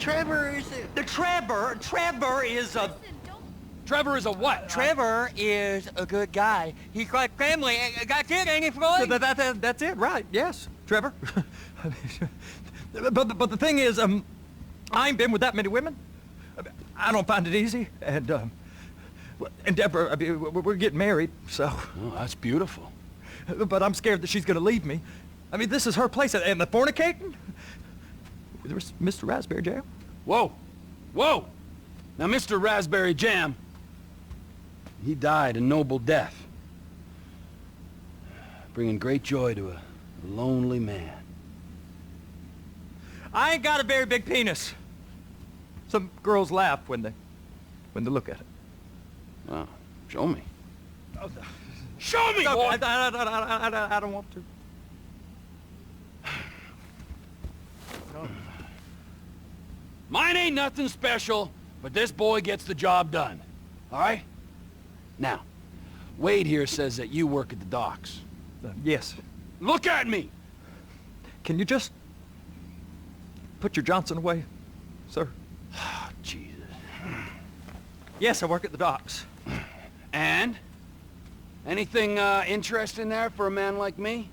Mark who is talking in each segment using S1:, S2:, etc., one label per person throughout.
S1: Trevor is a... Trevor is a...
S2: Trevor is a what?
S1: Trevor is a good guy. He's like family. That's it, ain't it, Floyd?
S3: That's it, right? Yes, Trevor. but the thing is, I ain't been with that many women. I don't find it easy, and Deborah, I mean, we're getting married, so...
S2: Oh, that's beautiful.
S3: But I'm scared that she's gonna leave me. I mean, this is her place, and the fornicating? There's Mr. Raspberry Jam.
S2: Whoa! Whoa! Now, Mr. Raspberry Jam, he died a noble death, bringing great joy to a lonely man.
S3: I ain't got a very big penis. Some girls laugh when they look at it.
S2: Oh, show me. Show me,
S3: No,
S2: boy!
S3: I don't want to. No.
S2: Mine ain't nothing special, but this boy gets the job done. All right? Now, Wade here says that you work at the docks.
S3: Yes.
S2: Look at me!
S3: Can you just put your Johnson away, sir?
S2: Oh, Jesus.
S3: Yes, I work at the docks.
S2: And? Anything interesting there for a man like me?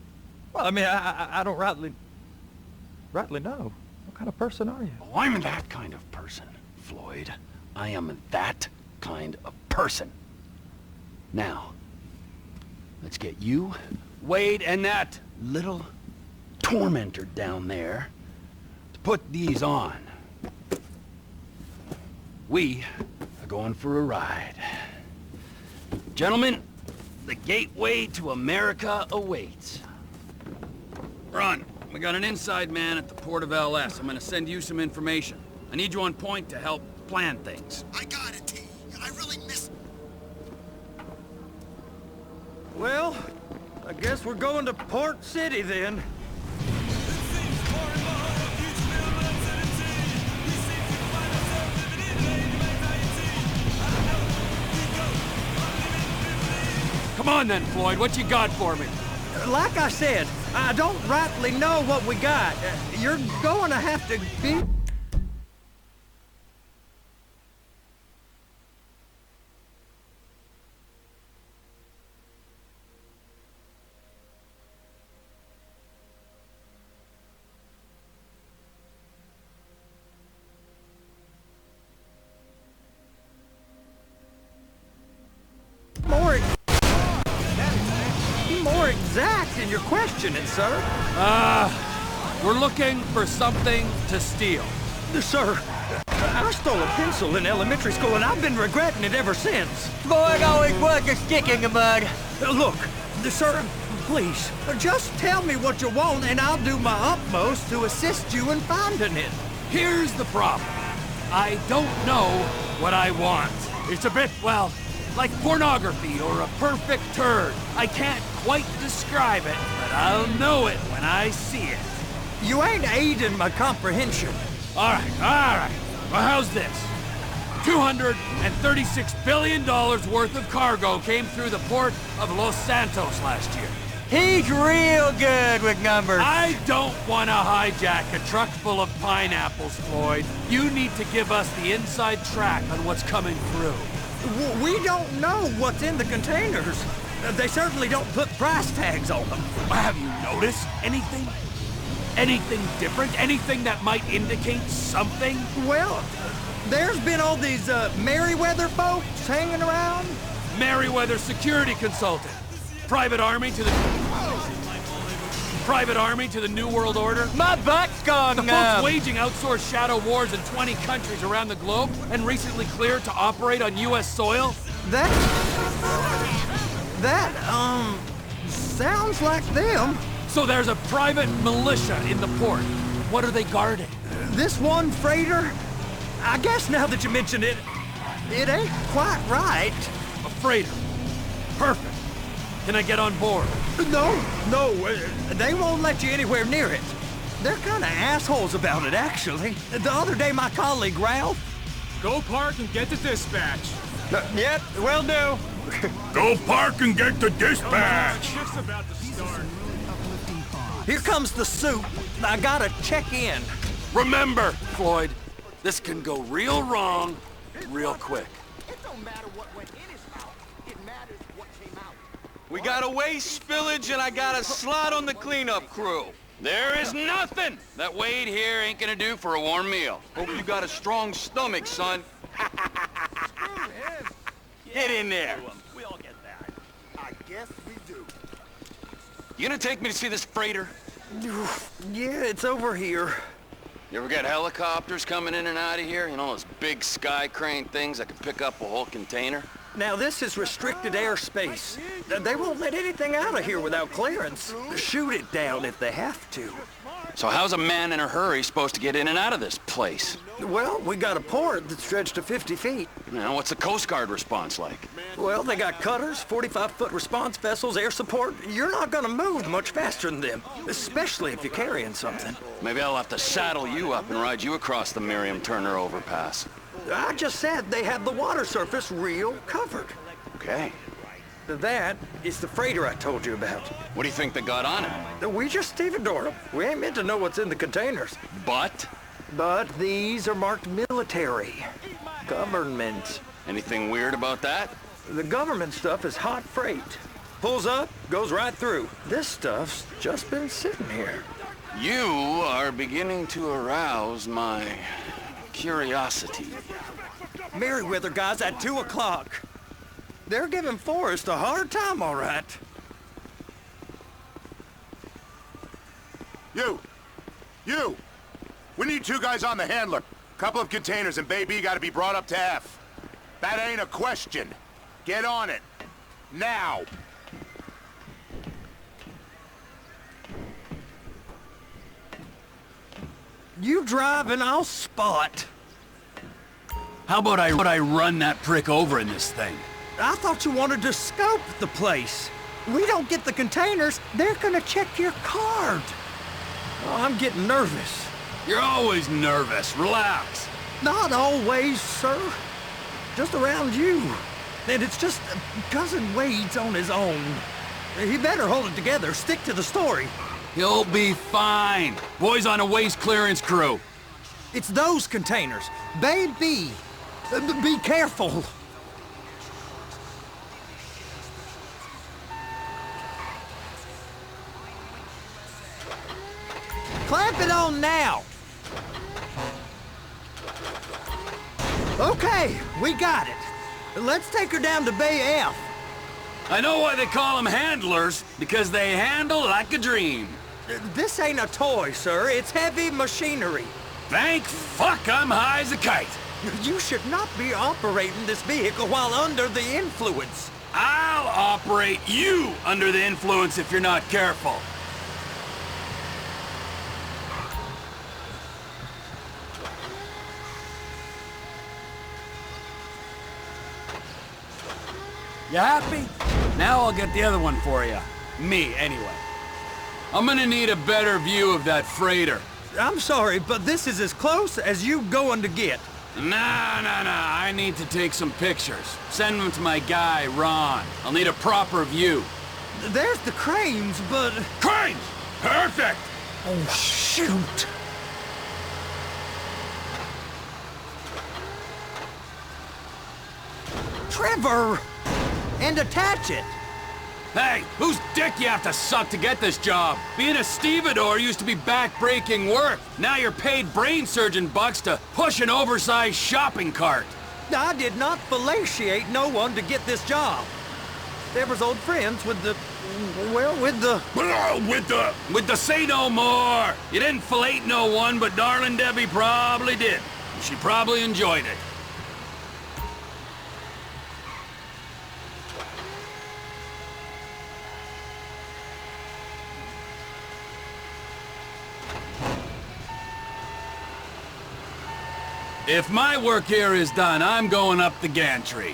S3: Well, I mean, I don't rightly know. What kind of person are you?
S2: Oh, I'm that kind of person, Floyd. I am that kind of person. Now, let's get you, Wade, and that little tormentor down there to put these on. We are going for a ride. Gentlemen, the gateway to America awaits. Run. We got an inside man at the port of LS. I'm gonna send you some information. I need you on point to help plan things.
S4: I got it, T. I really miss...
S3: Well, I guess we're going to Port City then.
S2: Come on then, Floyd. What you got for me?
S3: Like I said, I don't rightly know what we got. You're going to have to be... more exact in your questioning, sir.
S2: We're looking for something to steal.
S3: Sir, I stole a pencil in elementary school, and I've been regretting it ever since.
S1: Floyd always was a stick in the mud.
S3: Look, sir, please, just tell me what you want, and I'll do my utmost to assist you in finding it.
S2: Here's the problem. I don't know what I want. It's a bit, well, like pornography or a perfect turd. I can't quite describe it, but I'll know it when I see it.
S3: You ain't aiding my comprehension.
S2: All right. Well, how's this? $236 billion worth of cargo came through the port of Los Santos last year.
S1: He's real good with numbers.
S2: I don't want to hijack a truck full of pineapples, Floyd. You need to give us the inside track on what's coming through.
S3: We don't know what's in the containers. They certainly don't put price tags on them.
S2: Have you noticed anything? Anything different? Anything that might indicate something?
S3: Well, there's been all these Merryweather folks hanging around.
S2: Merryweather security consultant. Private army to the New World Order.
S1: My butt's gone
S2: The folks waging outsourced shadow wars in 20 countries around the globe and recently cleared to operate on U.S. soil.
S3: That sounds like them.
S2: So there's a private militia in the port. What are they guarding?
S3: This one freighter, I guess now that you mention it, it ain't quite right.
S2: A freighter. Perfect. Can I get on board?
S3: No, they won't let you anywhere near it. They're kind of assholes about it, actually. The other day, my colleague, Ralph...
S5: Go park and get the dispatch.
S3: Yep, will do.
S6: Go park and get the dispatch!
S5: Shift's about to start.
S3: Here comes the soup. I gotta check in.
S2: Remember, Floyd, This can go real wrong, real quick.
S4: It don't matter what went in his mouth. It matters what came out.
S1: We got a waste spillage and I got a slot on the cleanup crew.
S2: There is nothing that Wade here ain't gonna do for a warm meal.
S1: Hope you got a strong stomach, son. Get in there.
S4: We all get that. I guess we do.
S2: You gonna take me to see this freighter?
S3: Yeah, it's over here.
S2: You ever get helicopters coming in and out of here? You know, those big sky crane things that can pick up a whole container?
S3: Now, this is restricted airspace. They won't let anything out of here without clearance. Shoot it down if they have to.
S2: So how's a man in a hurry supposed to get in and out of this place?
S3: Well, we got a port that's stretched to 50 feet.
S2: You know, what's the Coast Guard response like?
S3: Well, they got cutters, 45-foot response vessels, air support. You're not gonna move much faster than them, especially if you're carrying something.
S2: Maybe I'll have to saddle you up and ride you across the Miriam Turner overpass.
S3: I just said they have the water surface real covered.
S2: Okay.
S3: That is the freighter I told you about.
S2: What do you think they got on it?
S3: We just stevedored them. We ain't meant to know what's in the containers.
S2: But?
S3: But these are marked military. Government.
S2: Anything weird about that?
S3: The government stuff is hot freight. Pulls up, goes right through. This stuff's just been sitting here.
S2: You are beginning to arouse my curiosity.
S3: Merriweather guys at 2 o'clock. They're giving Forrest a hard time, all right.
S6: You! We need 2 guys on the handler. Couple of containers and Baby gotta be brought up to F. That ain't a question. Get on it. Now!
S3: You drive and I'll spot.
S2: How about I run that prick over in this thing?
S3: I thought you wanted to scope the place. We don't get the containers, they're gonna check your card. Oh, I'm getting nervous.
S2: You're always nervous. Relax.
S3: Not always, sir. Just around you. And it's just Cousin Wade's on his own. He better hold it together, stick to the story.
S2: He'll be fine. Boy's on a waste clearance crew.
S3: It's those containers. Baby, be careful. Clamp it on now. Okay, we got it. Let's take her down to Bay F.
S2: I know why they call them handlers, because they handle like a dream.
S3: This ain't a toy, sir. It's heavy machinery.
S2: Thank fuck I'm high as a kite.
S3: You should not be operating this vehicle while under the influence.
S2: I'll operate you under the influence if you're not careful. You happy? Now I'll get the other one for you. Me, anyway. I'm gonna need a better view of that freighter.
S3: I'm sorry, but this is as close as you going to get.
S2: Nah. I need to take some pictures. Send them to my guy, Ron. I'll need a proper view.
S3: There's the cranes, but...
S2: Cranes! Perfect!
S3: Oh, shoot! Trevor! And attach it!
S2: Hey, whose dick you have to suck to get this job? Being a stevedore used to be back-breaking work. Now you're paid brain surgeon bucks to push an oversized shopping cart.
S3: I did not fellatiate no one to get this job. Deborah's old friends with the... well, with the...
S2: With the say no more. You didn't fillet no one, but darling Debbie probably did. She probably enjoyed it. If my work here is done, I'm going up the gantry.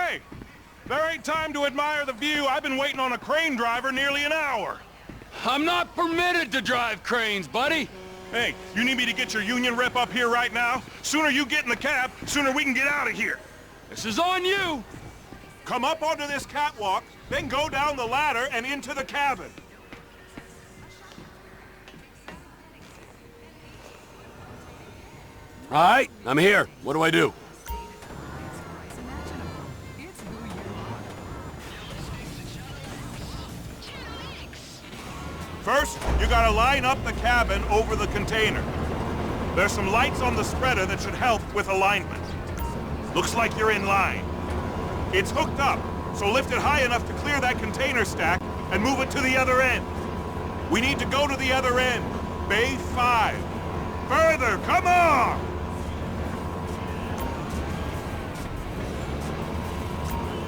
S7: Hey! There ain't time to admire the view. I've been waiting on a crane driver nearly an hour.
S2: I'm not permitted to drive cranes, buddy.
S7: Hey, you need me to get your union rep up here right now? Sooner you get in the cab, sooner we can get out of here.
S2: This is on you.
S7: Come up onto this catwalk, then go down the ladder and into the cabin.
S2: All right, I'm here. What do I do?
S7: First, you gotta line up the cabin over the container. There's some lights on the spreader that should help with alignment. Looks like you're in line. It's hooked up, so lift it high enough to clear that container stack and move it to the other end. We need to go to the other end, Bay 5. Further, come on!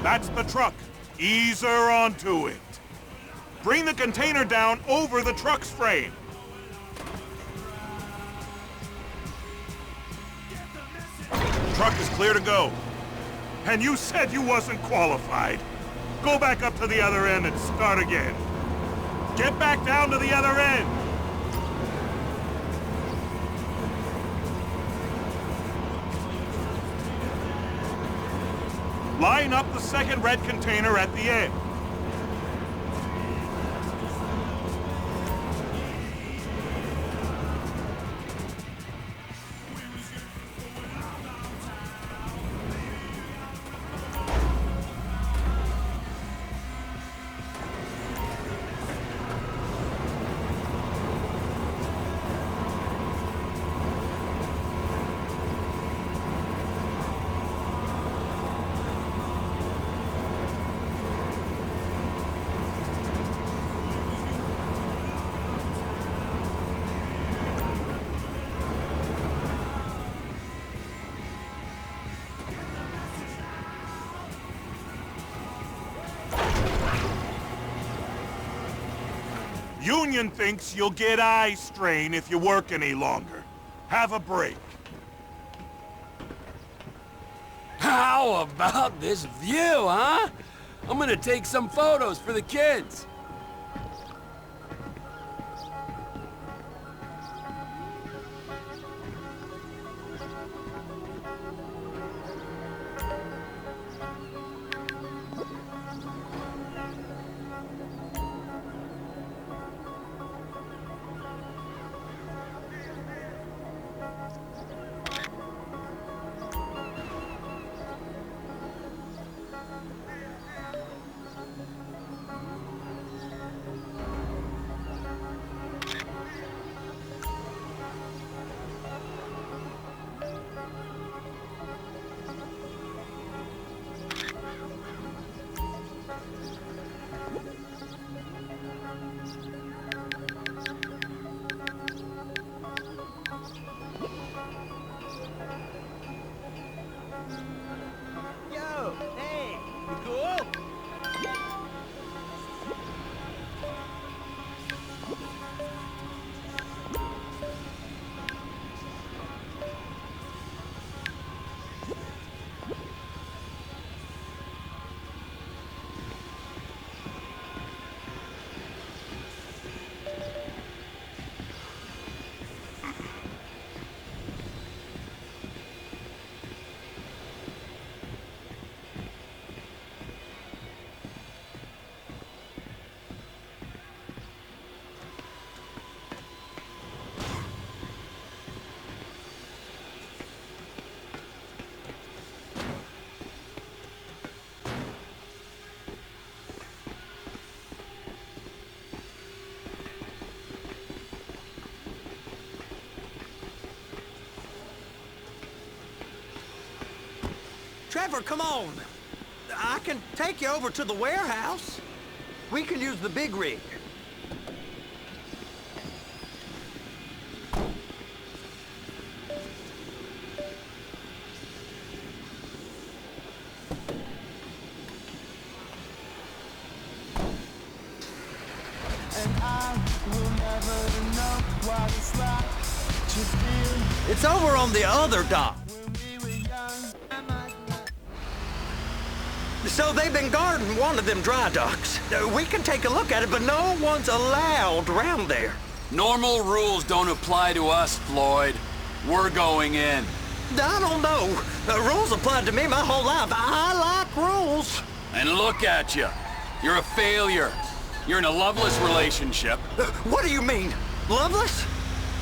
S7: That's the truck. Ease her onto it. Bring the container down over the truck's frame. Truck is clear to go. And you said you wasn't qualified. Go back up to the other end and start again. Get back down to the other end. Line up the second red container at the end. Union thinks you'll get eye strain if you work any longer. Have a break.
S2: How about this view, huh? I'm gonna take some photos for the kids.
S4: Yo, hey, you cool?
S3: Trevor, come on. I can take you over to the warehouse. We can use the big rig. It's over on the other dock. So they've been guarding one of them dry docks. We can take a look at it, but no one's allowed around there.
S2: Normal rules don't apply to us, Floyd. We're going in.
S3: I don't know. Rules applied to me my whole life. I like rules.
S2: And look at you. You're a failure. You're in a loveless relationship.
S3: What do you mean? Loveless?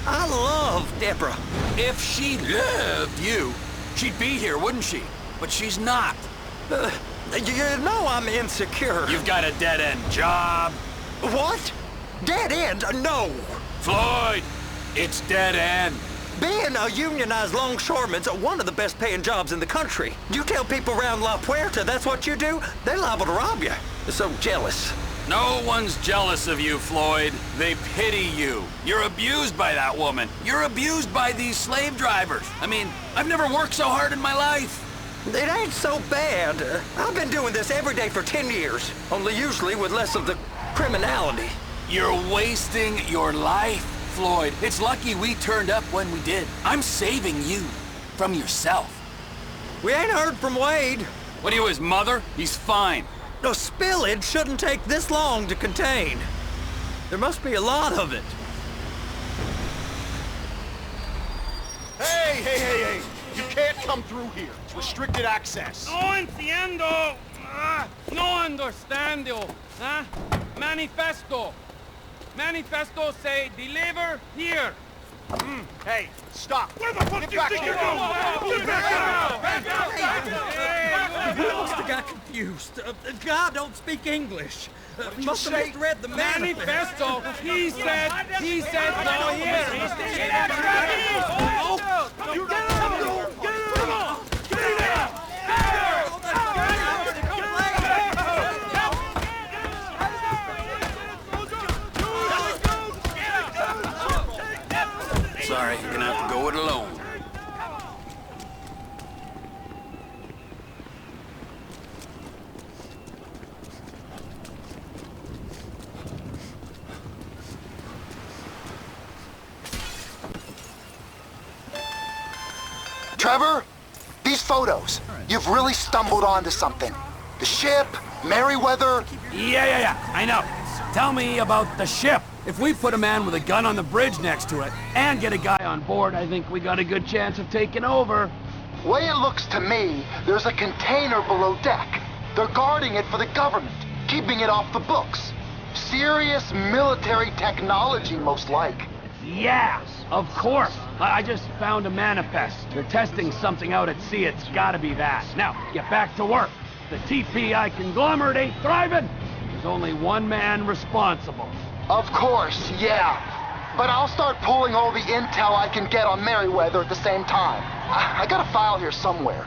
S3: I love Deborah.
S2: If she loved you, she'd be here, wouldn't she? But she's not.
S3: You know I'm insecure.
S2: You've got a dead-end job.
S3: What? Dead end? No.
S2: Floyd, it's dead end.
S3: Being a unionized longshoreman's one of the best paying jobs in the country. You tell people around La Puerta that's what you do, they're liable to rob you. They're so jealous.
S2: No one's jealous of you, Floyd. They pity you. You're abused by that woman. You're abused by these slave drivers. I mean, I've never worked so hard in my life.
S3: It ain't so bad. I've been doing this every day for 10 years, only usually with less of the criminality.
S2: You're wasting your life, Floyd. It's lucky we turned up when we did. I'm saving you from yourself.
S3: We ain't heard from Wade.
S2: What are you, his mother? He's fine.
S3: No, spillage shouldn't take this long to contain. There must be a lot of it.
S4: Hey! You can't come through here. It's restricted access.
S5: No entiendo. No understando. Manifesto. Manifesto say deliver here.
S4: Hey, stop.
S5: Where the fuck
S4: Get
S5: do you
S4: back
S5: think
S4: here.
S5: you're going?
S3: We must have got confused. God don't speak English. Must have misread the manifesto.
S5: Manifesto. He said go here.
S2: Sorry, you're gonna have to go it alone.
S8: Trevor, these photos, you've really stumbled onto something. The ship, Merryweather.
S2: Yeah, I know. Tell me about the ship. If we put a man with a gun on the bridge next to it and get a guy on board, I think we got a good chance of taking over.
S8: Way it looks to me, there's a container below deck. They're guarding it for the government, keeping it off the books. Serious military technology, most like.
S2: Yeah, of course. I just found a manifest. They're testing something out at sea. It's gotta be that. Now, get back to work. The TPI conglomerate ain't thriving. There's only one man responsible.
S8: Of course, yeah. But I'll start pulling all the intel I can get on Merryweather at the same time. I got a file here somewhere.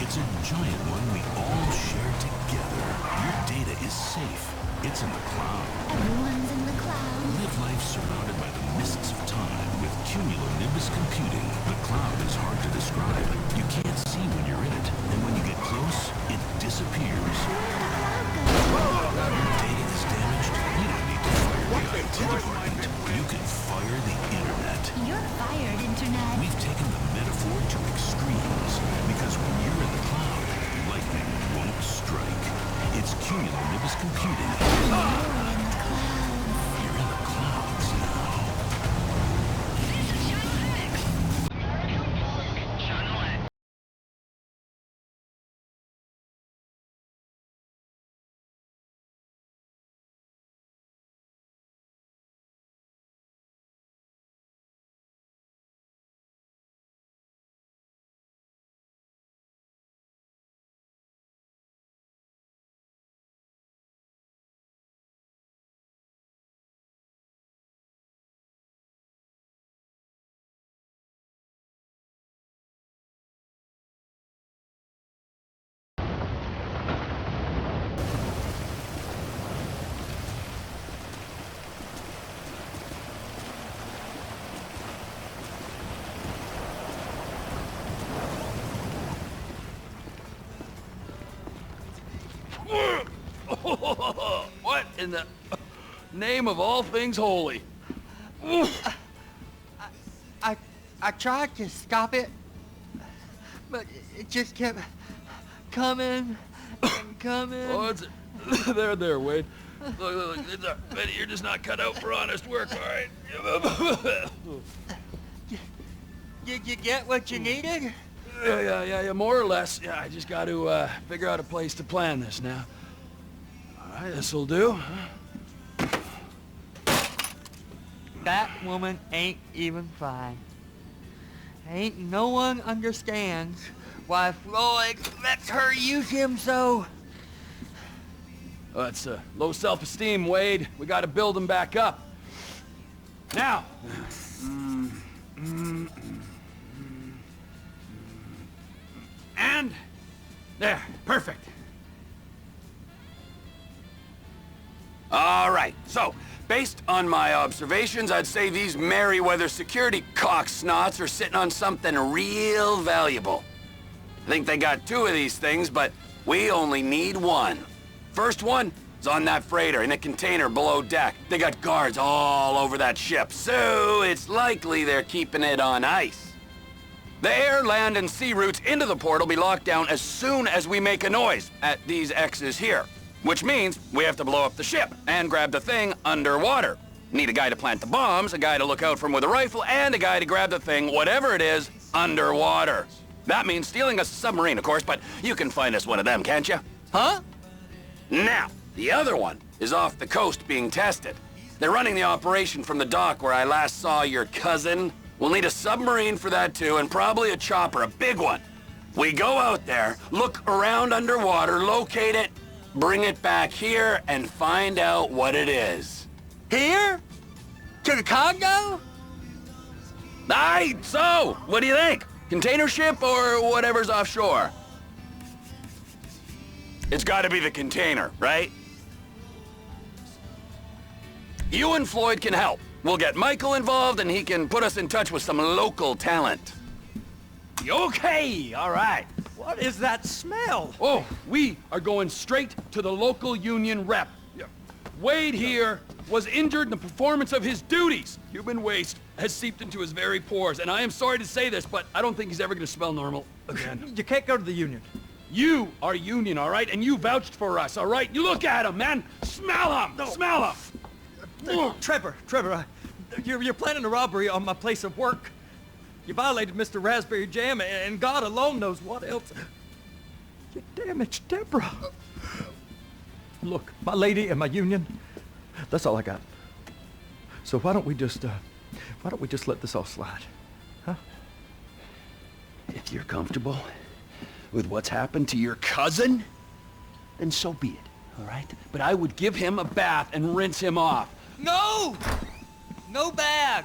S9: It's a giant one we all share together. Your data is safe. It's in the cloud.
S10: Everyone's in the cloud.
S9: Live life surrounded by the mists of time with cumulonimbus computing. The cloud is hard to describe. You can't see when you're in it, and when you get close, it disappears. Your data is damaged. You don't need to fire the IT department. You can fire the internet.
S10: You're fired, Internet.
S9: We've taken the metaphor to extremes, because when you're in the cloud, lightning won't strike. It's cumulonimbus computing.
S10: You're in the
S2: What in the name of all things holy?
S1: I tried to stop it, but it just kept coming and coming.
S2: Oh, it's there, Wade. Look, Betty, you're just not cut out for honest work, all right?
S1: Did you get what you needed?
S2: Yeah, more or less. Yeah, I just got to figure out a place to plan this now. All right, this'll do.
S1: That woman ain't even fine. Ain't no one understands why Floyd lets her use him so.
S2: Oh, that's low self-esteem, Wade. We got to build him back up. Now. And there, perfect. All right, so based on my observations, I'd say these Merryweather security cocksnots are sitting on something real valuable. I think they got 2 of these things, but we only need 1. First one is on that freighter in a container below deck. They got guards all over that ship, so it's likely they're keeping it on ice. The air, land, and sea routes into the port will be locked down as soon as we make a noise at these X's here. Which means we have to blow up the ship and grab the thing underwater. Need a guy to plant the bombs, a guy to look out for 'em with a rifle, and a guy to grab the thing, whatever it is, underwater. That means stealing a submarine, of course, but you can find us one of them, can't you? Huh? Now, the other one is off the coast being tested. They're running the operation from the dock where I last saw your cousin. We'll need a submarine for that too, and probably a chopper, a big one. We go out there, look around underwater, locate it, bring it back here, and find out what it is.
S1: Here? To the Congo?
S2: Aye, so, what do you think? Container ship or whatever's offshore? It's gotta be the container, right? You and Floyd can help. We'll get Michael involved and he can put us in touch with some local talent. Okay, all right.
S3: What is that smell?
S2: Oh, we are going straight to the local union rep. Wade here was injured in the performance of his duties. Human waste has seeped into his very pores, and I am sorry to say this, but I don't think he's ever going to smell normal again.
S3: You can't go to the union.
S2: You are union, all right? And you vouched for us, all right? You look at him, man. Smell him. No. Smell him.
S3: Trevor, you're planning a robbery on my place of work. You violated Mr. Raspberry Jam, and God alone knows what else. You damaged Deborah. Look, my lady and my union, that's all I got. So why don't we just let this all slide, huh?
S2: If you're comfortable with what's happened to your cousin, then so be it, all right? But I would give him a bath and rinse him off.
S1: No! No bath!